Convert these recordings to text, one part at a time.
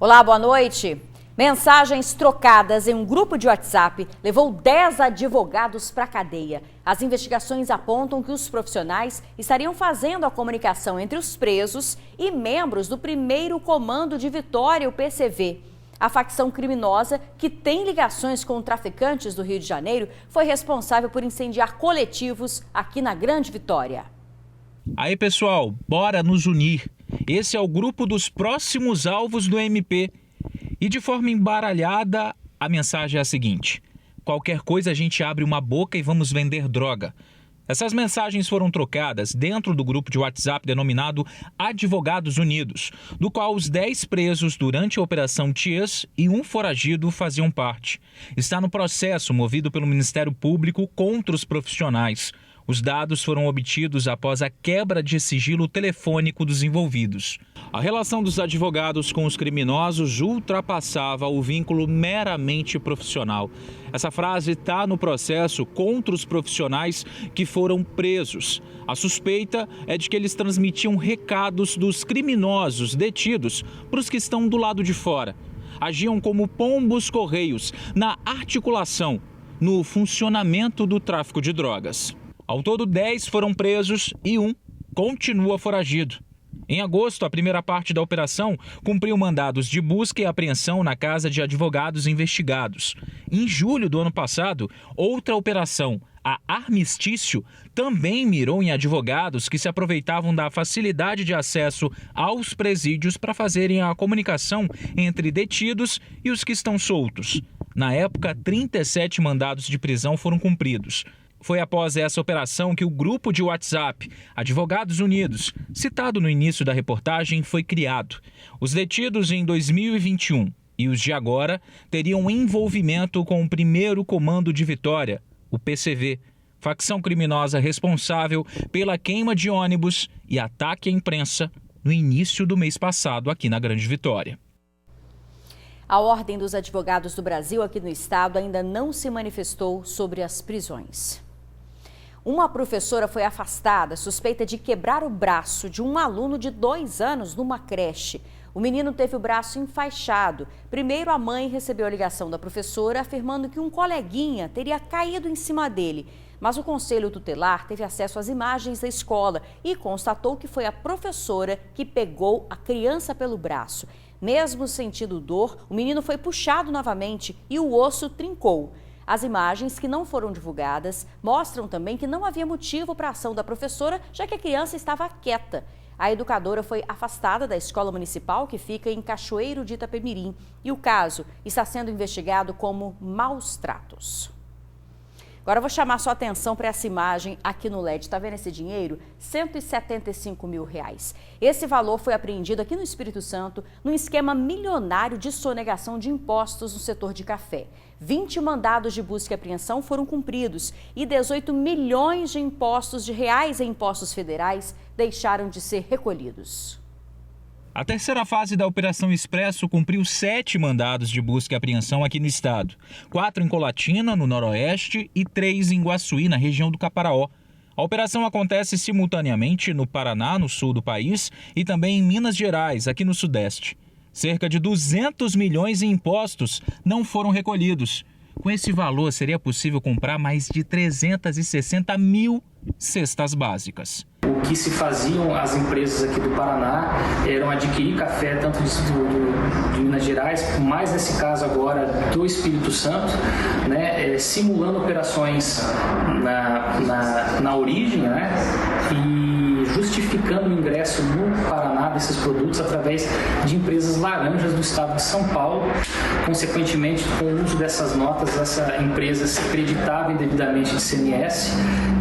Olá, boa noite. Mensagens trocadas em um grupo de WhatsApp levou 10 advogados para a cadeia. As investigações apontam que os profissionais estariam fazendo a comunicação entre os presos e membros do primeiro comando de Vitória, o PCV. A facção criminosa, que tem ligações com traficantes do Rio de Janeiro, foi responsável por incendiar coletivos aqui na Grande Vitória. Aí, pessoal, bora nos unir. Esse é o grupo dos próximos alvos do MP. E de forma embaralhada, a mensagem é a seguinte: qualquer coisa a gente abre uma boca e vamos vender droga. Essas mensagens foram trocadas dentro do grupo de WhatsApp denominado Advogados Unidos, do qual os 10 presos durante a Operação Tias e um foragido faziam parte. Está no processo movido pelo Ministério Público contra os profissionais. Os dados foram obtidos após a quebra de sigilo telefônico dos envolvidos. A relação dos advogados com os criminosos ultrapassava o vínculo meramente profissional. Essa frase está no processo contra os profissionais que foram presos. A suspeita é de que eles transmitiam recados dos criminosos detidos para os que estão do lado de fora. Agiam como pombos correios na articulação, no funcionamento do tráfico de drogas. Ao todo, 10 foram presos e um continua foragido. Em agosto, a primeira parte da operação cumpriu mandados de busca e apreensão na casa de advogados investigados. Em julho do ano passado, outra operação, a Armistício, também mirou em advogados que se aproveitavam da facilidade de acesso aos presídios para fazerem a comunicação entre detidos e os que estão soltos. Na época, 37 mandados de prisão foram cumpridos. Foi após essa operação que o grupo de WhatsApp Advogados Unidos, citado no início da reportagem, foi criado. Os detidos em 2021 e os de agora teriam envolvimento com o primeiro comando de Vitória, o PCV, facção criminosa responsável pela queima de ônibus e ataque à imprensa no início do mês passado aqui na Grande Vitória. A Ordem dos Advogados do Brasil aqui no estado ainda não se manifestou sobre as prisões. Uma professora foi afastada suspeita de quebrar o braço de um aluno de 2 anos numa creche. O menino teve o braço enfaixado. Primeiro, a mãe recebeu a ligação da professora afirmando que um coleguinha teria caído em cima dele. Mas o conselho tutelar teve acesso às imagens da escola e constatou que foi a professora que pegou a criança pelo braço. Mesmo sentindo dor, o menino foi puxado novamente e o osso trincou. As imagens, que não foram divulgadas, mostram também que não havia motivo para a ação da professora, já que a criança estava quieta. A educadora foi afastada da escola municipal, que fica em Cachoeiro de Itapemirim, e o caso está sendo investigado como maus tratos. Agora eu vou chamar sua atenção para essa imagem aqui no LED. Está vendo esse dinheiro? R$175 mil. Esse valor foi apreendido aqui no Espírito Santo num esquema milionário de sonegação de impostos no setor de café. 20 mandados de busca e apreensão foram cumpridos e 18 milhões de impostos de reais em impostos federais deixaram de ser recolhidos. A terceira fase da Operação Expresso cumpriu 7 mandados de busca e apreensão aqui no estado. 4 em Colatina, no noroeste, e 3 em Guaçuí, na região do Caparaó. A operação acontece simultaneamente no Paraná, no sul do país, e também em Minas Gerais, aqui no sudeste. Cerca de 200 milhões em impostos não foram recolhidos. Com esse valor, seria possível comprar mais de 360 mil cestas básicas. O que se faziam as empresas aqui do Paraná eram adquirir café tanto de Minas Gerais, mais nesse caso agora do Espírito Santo, né, simulando operações na origem, né, e justificando o ingresso no Paraná desses produtos através de empresas laranjas do estado de São Paulo. Consequentemente, com o uso dessas notas, essa empresa se acreditava indevidamente de ICMS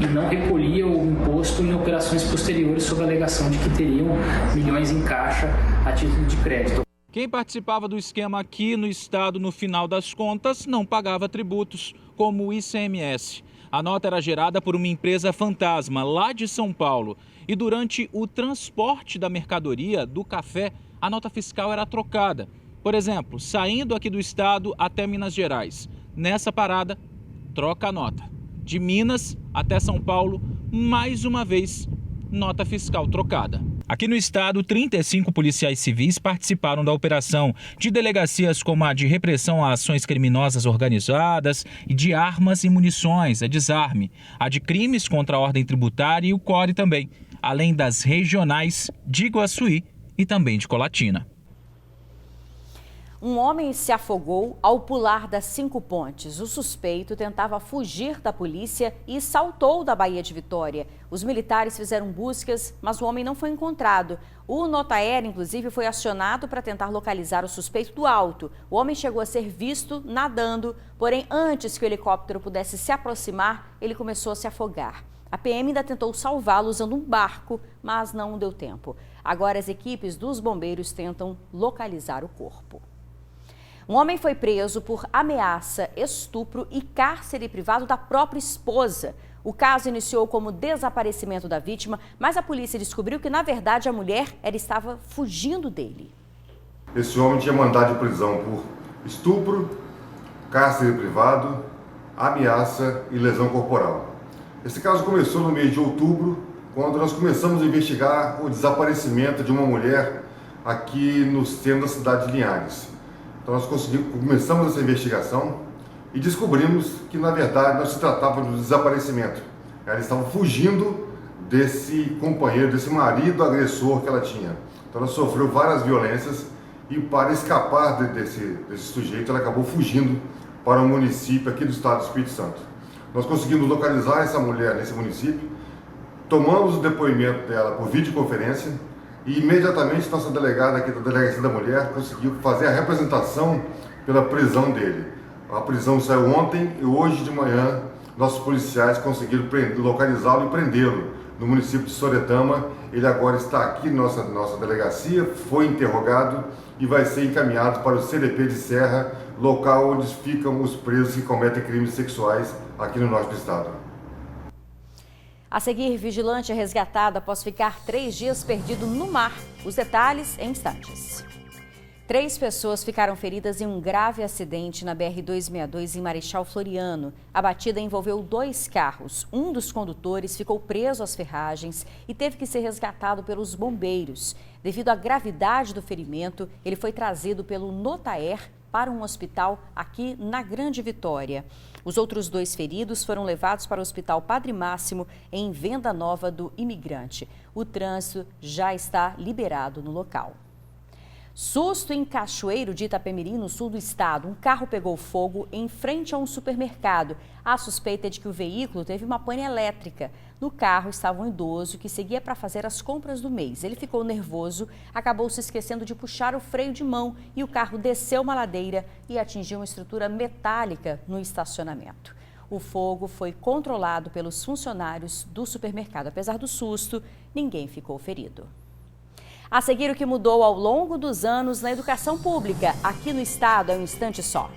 e não recolhia o imposto em operações posteriores sob a alegação de que teriam milhões em caixa a título de crédito. Quem participava do esquema aqui no estado, no final das contas, não pagava tributos, como o ICMS. A nota era gerada por uma empresa fantasma lá de São Paulo. E durante o transporte da mercadoria, do café, a nota fiscal era trocada. Por exemplo, saindo aqui do estado até Minas Gerais. Nessa parada, troca a nota. De Minas até São Paulo, mais uma vez, nota fiscal trocada. Aqui no estado, 35 policiais civis participaram da operação de delegacias como a de repressão a ações criminosas organizadas e de armas e munições, a Desarme, a de crimes contra a ordem tributária e o CORE também, além das regionais de Iguaçuí e também de Colatina. Um homem se afogou ao pular das 5 pontes. O suspeito tentava fugir da polícia e saltou da Baía de Vitória. Os militares fizeram buscas, mas o homem não foi encontrado. O Notaer, inclusive, foi acionado para tentar localizar o suspeito do alto. O homem chegou a ser visto nadando, porém, antes que o helicóptero pudesse se aproximar, ele começou a se afogar. A PM ainda tentou salvá-lo usando um barco, mas não deu tempo. Agora as equipes dos bombeiros tentam localizar o corpo. Um homem foi preso por ameaça, estupro e cárcere privado da própria esposa. O caso iniciou como desaparecimento da vítima, mas a polícia descobriu que, na verdade, a mulher estava fugindo dele. Esse homem tinha mandado de prisão por estupro, cárcere privado, ameaça e lesão corporal. Esse caso começou no mês de outubro, quando nós começamos a investigar o desaparecimento de uma mulher aqui no centro da cidade de Linhares. Então nós começamos essa investigação e descobrimos que, na verdade, nós se tratava de um desaparecimento. Ela estava fugindo desse companheiro, desse marido agressor que ela tinha. Então ela sofreu várias violências e, para escapar desse sujeito, ela acabou fugindo para um município aqui do estado do Espírito Santo. Nós conseguimos localizar essa mulher nesse município, tomamos o depoimento dela por videoconferência e imediatamente nossa delegada aqui da Delegacia da Mulher conseguiu fazer a representação pela prisão dele. A prisão saiu ontem e hoje de manhã nossos policiais conseguiram localizá-lo e prendê-lo no município de Soretama. Ele agora está aqui na nossa delegacia, foi interrogado e vai ser encaminhado para o CDP de Serra, local onde ficam os presos que cometem crimes sexuais aqui no norte do estado. A seguir, vigilante é resgatado após ficar 3 dias perdido no mar. Os detalhes em instantes. 3 pessoas ficaram feridas em um grave acidente na BR-262 em Marechal Floriano. A batida envolveu 2 carros. Um dos condutores ficou preso às ferragens e teve que ser resgatado pelos bombeiros. Devido à gravidade do ferimento, ele foi trazido pelo Notaer para um hospital aqui na Grande Vitória. Os outros 2 feridos foram levados para o Hospital Padre Máximo, em Venda Nova do Imigrante. O trânsito já está liberado no local. Susto em Cachoeiro de Itapemirim, no sul do estado. Um carro pegou fogo em frente a um supermercado. A suspeita é de que o veículo teve uma pane elétrica. No carro estava um idoso que seguia para fazer as compras do mês. Ele ficou nervoso, acabou se esquecendo de puxar o freio de mão e o carro desceu uma ladeira e atingiu uma estrutura metálica no estacionamento. O fogo foi controlado pelos funcionários do supermercado. Apesar do susto, ninguém ficou ferido. A seguir, o que mudou ao longo dos anos na educação pública aqui no estado é um instante só.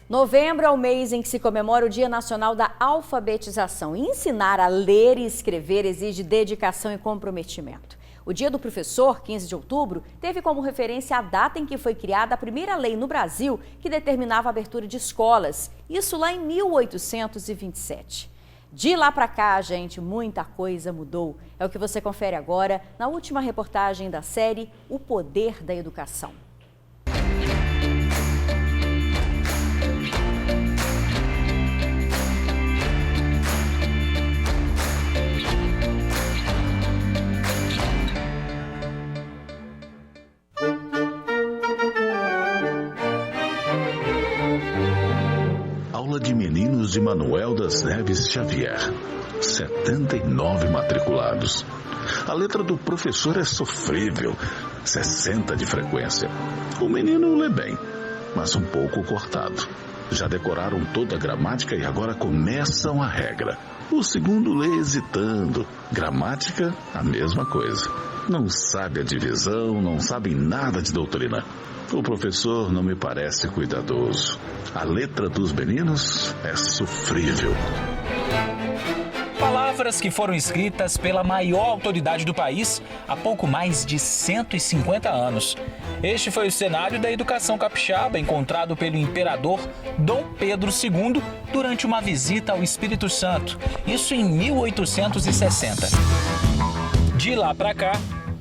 Novembro é o mês em que se comemora o Dia Nacional da Alfabetização. E ensinar a ler e escrever exige dedicação e comprometimento. O Dia do Professor, 15 de outubro, teve como referência a data em que foi criada a primeira lei no Brasil que determinava a abertura de escolas. Isso lá em 1827. De lá para cá, gente, muita coisa mudou. É o que você confere agora na última reportagem da série O Poder da Educação. Aula de Meninos de Manuel das Neves Xavier. 79 matriculados. A letra do professor é sofrível, 60 de frequência. O menino lê bem, mas um pouco cortado. Já decoraram toda a gramática e agora começam a regra. O segundo lê hesitando. Gramática, a mesma coisa. Não sabe a divisão, não sabe nada de doutrina. O professor não me parece cuidadoso. A letra dos meninos é sofrível. Palavras que foram escritas pela maior autoridade do país há pouco mais de 150 anos. Este foi o cenário da educação capixaba encontrado pelo imperador Dom Pedro II durante uma visita ao Espírito Santo, isso em 1860. De lá para cá,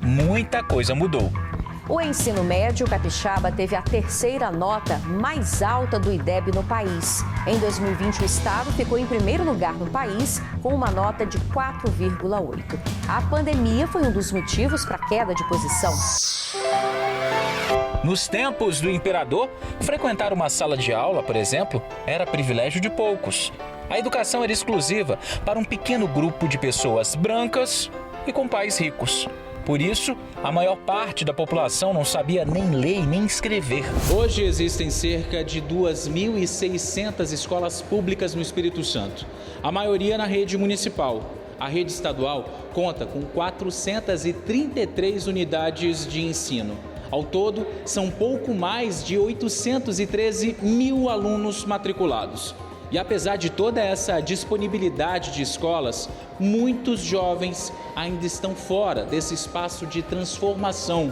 muita coisa mudou. O ensino médio capixaba teve a terceira nota mais alta do IDEB no país. Em 2020, o estado ficou em primeiro lugar no país, com uma nota de 4,8. A pandemia foi um dos motivos para a queda de posição. Nos tempos do imperador, frequentar uma sala de aula, por exemplo, era privilégio de poucos. A educação era exclusiva para um pequeno grupo de pessoas brancas e com pais ricos. Por isso, a maior parte da população não sabia nem ler e nem escrever. Hoje existem cerca de 2.600 escolas públicas no Espírito Santo, a maioria na rede municipal. A rede estadual conta com 433 unidades de ensino. Ao todo, são pouco mais de 813 mil alunos matriculados. E apesar de toda essa disponibilidade de escolas, muitos jovens ainda estão fora desse espaço de transformação.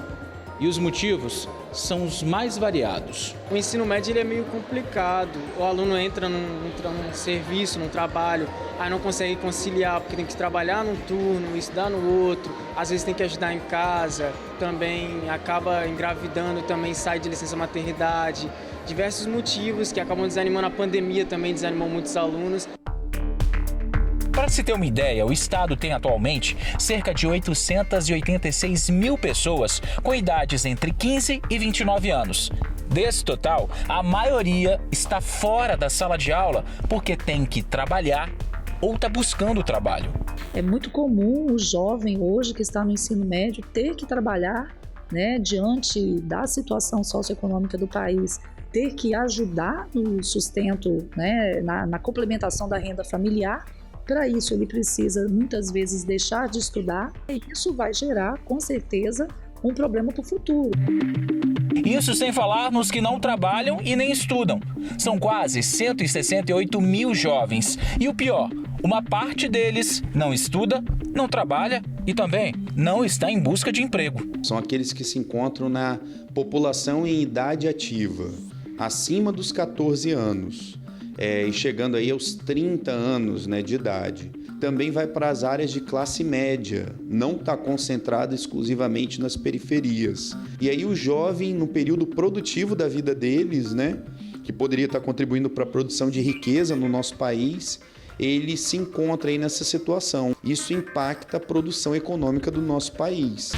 E os motivos são os mais variados. O ensino médio ele é meio complicado. O aluno entra num serviço, num trabalho, aí não consegue conciliar porque tem que trabalhar num turno, estudar no outro, às vezes tem que ajudar em casa, também acaba engravidando, também sai de licença maternidade. Diversos motivos que acabam desanimando. A pandemia também desanimou muitos alunos. Para se ter uma ideia, o estado tem atualmente cerca de 886 mil pessoas com idades entre 15 e 29 anos. Desse total, a maioria está fora da sala de aula porque tem que trabalhar ou está buscando trabalho. É muito comum o jovem hoje que está no ensino médio ter que trabalhar, diante da situação socioeconômica do país, ter que ajudar no sustento, na complementação da renda familiar. Para isso, ele precisa, muitas vezes, deixar de estudar e isso vai gerar, com certeza, um problema para o futuro. Isso sem falar nos que não trabalham e nem estudam. São quase 168 mil jovens. E o pior, uma parte deles não estuda, não trabalha e também não está em busca de emprego. São aqueles que se encontram na população em idade ativa, acima dos 14 anos. E chegando aí aos 30 anos de idade. Também vai para as áreas de classe média, não está concentrado exclusivamente nas periferias. E aí o jovem, no período produtivo da vida deles, que poderia estar contribuindo para a produção de riqueza no nosso país, ele se encontra aí nessa situação. Isso impacta a produção econômica do nosso país.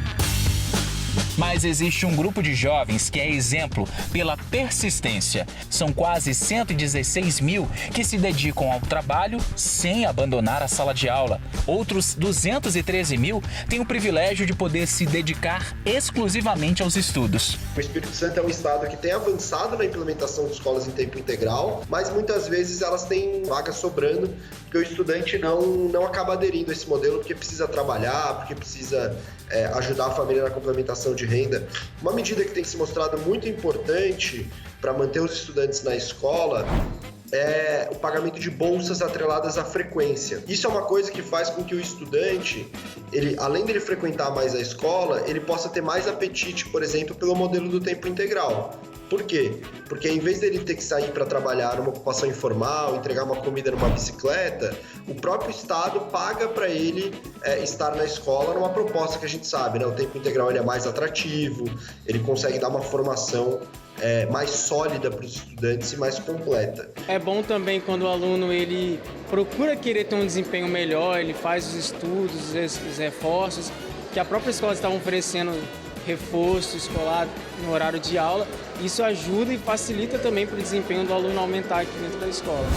Mas existe um grupo de jovens que é exemplo pela persistência. São quase 116 mil que se dedicam ao trabalho sem abandonar a sala de aula. Outros 213 mil têm o privilégio de poder se dedicar exclusivamente aos estudos. O Espírito Santo é um estado que tem avançado na implementação de escolas em tempo integral, mas muitas vezes elas têm vagas sobrando, porque o estudante não acaba aderindo a esse modelo porque precisa trabalhar, porque precisa ajudar a família na complementação de renda. Uma medida que tem se mostrado muito importante para manter os estudantes na escola é o pagamento de bolsas atreladas à frequência. Isso é uma coisa que faz com que o estudante, além dele frequentar mais a escola, ele possa ter mais apetite, por exemplo, pelo modelo do tempo integral. Por quê? Porque em vez dele ter que sair para trabalhar numa ocupação informal, entregar uma comida numa bicicleta, o próprio Estado paga para ele estar na escola numa proposta que a gente sabe, o tempo integral ele é mais atrativo, ele consegue dar uma formação mais sólida para os estudantes e mais completa. É bom também quando o aluno ele procura querer ter um desempenho melhor, ele faz os estudos, os reforços, que a própria escola está oferecendo reforço escolar no horário de aula. Isso ajuda e facilita também para o desempenho do aluno aumentar aqui dentro da escola.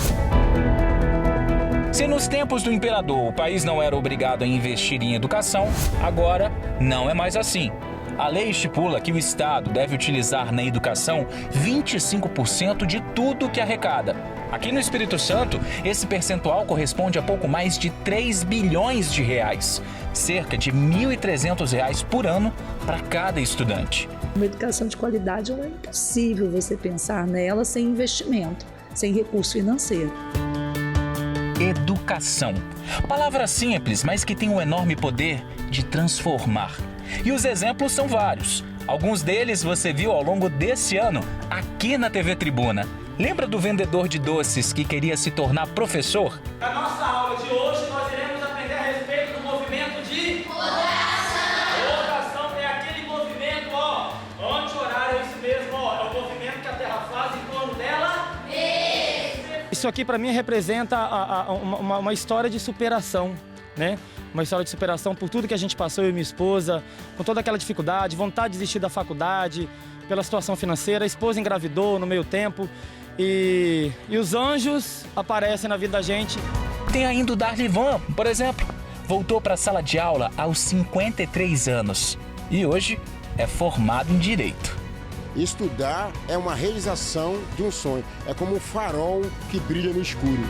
Se nos tempos do imperador o país não era obrigado a investir em educação, agora não é mais assim. A lei estipula que o Estado deve utilizar na educação 25% de tudo que arrecada. Aqui no Espírito Santo, esse percentual corresponde a pouco mais de 3 bilhões de reais, cerca de R$ 1.300 por ano para cada estudante. Uma educação de qualidade é impossível você pensar nela sem investimento, sem recurso financeiro. Educação. Palavra simples, mas que tem um enorme poder de transformar. E os exemplos são vários. Alguns deles você viu ao longo desse ano aqui na TV Tribuna. Lembra do vendedor de doces que queria se tornar professor? Na nossa aula de hoje nós iremos aprender a respeito do movimento de moderação. Isso aqui para mim representa uma história de superação, né? Uma história de superação por tudo que a gente passou, eu e minha esposa, com toda aquela dificuldade, vontade de desistir da faculdade, pela situação financeira, a esposa engravidou no meio tempo e os anjos aparecem na vida da gente. Tem ainda o Darlivan, por exemplo, voltou para a sala de aula aos 53 anos e hoje é formado em Direito. Estudar é uma realização de um sonho, é como um farol que brilha no escuro.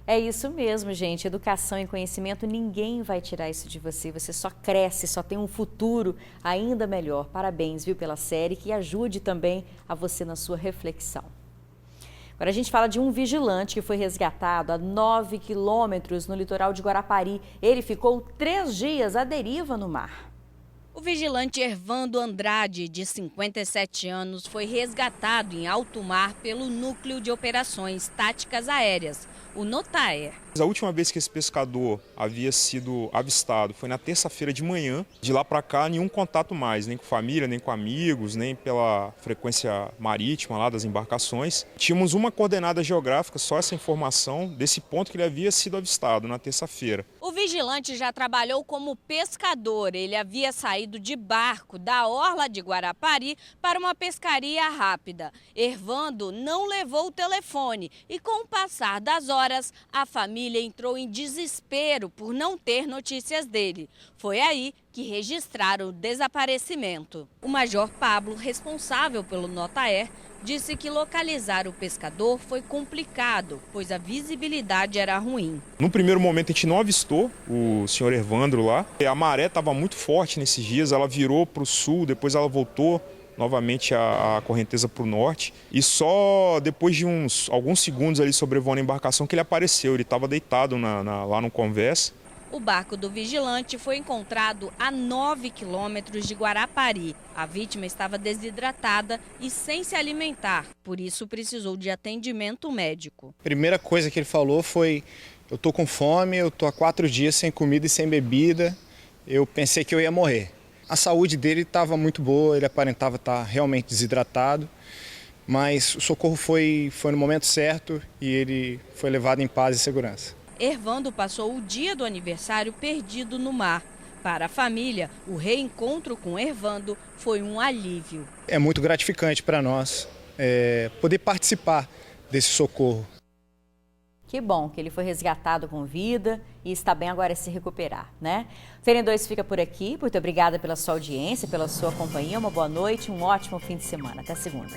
É isso mesmo, gente. Educação e conhecimento, ninguém vai tirar isso de você. Você só cresce, só tem um futuro ainda melhor. Parabéns, viu, pela série, que ajude também a você na sua reflexão. Agora a gente fala de um vigilante que foi resgatado a 9 quilômetros no litoral de Guarapari. Ele ficou 3 dias à deriva no mar. O vigilante Ervando Andrade, de 57 anos, foi resgatado em alto mar pelo Núcleo de Operações Táticas Aéreas, o NOTAER. A última vez que esse pescador havia sido avistado foi na terça-feira de manhã. De lá para cá, nenhum contato mais, nem com família, nem com amigos, nem pela frequência marítima lá das embarcações. Tínhamos uma coordenada geográfica, só essa informação desse ponto que ele havia sido avistado na terça-feira. O vigilante já trabalhou como pescador. Ele havia saído de barco da orla de Guarapari para uma pescaria rápida. Ervando não levou o telefone e, com o passar das horas, a família entrou em desespero por não ter notícias dele. Foi aí que registraram o desaparecimento. O Major Pablo, responsável pelo NOTAER, disse que localizar o pescador foi complicado, pois a visibilidade era ruim. No primeiro momento a gente não avistou o senhor Ervandro lá. A maré estava muito forte nesses dias, ela virou para o sul, depois ela voltou novamente a correnteza para o norte. E só depois de alguns segundos ali sobrevoando a embarcação que ele apareceu. Ele estava deitado lá no convés. O barco do vigilante foi encontrado a 9 quilômetros de Guarapari. A vítima estava desidratada e sem se alimentar, por isso precisou de atendimento médico. A primeira coisa que ele falou foi: eu tô com fome, eu tô há 4 dias sem comida e sem bebida, eu pensei que eu ia morrer. A saúde dele estava muito boa, ele aparentava estar realmente desidratado, mas o socorro foi no momento certo e ele foi levado em paz e segurança. Ervando passou o dia do aniversário perdido no mar. Para a família, o reencontro com Ervando foi um alívio. É muito gratificante para nós poder participar desse socorro. Que bom que ele foi resgatado com vida e está bem agora a se recuperar, né? O Fêrin 2 fica por aqui. Muito obrigada pela sua audiência, pela sua companhia. Uma boa noite, um ótimo fim de semana. Até segunda.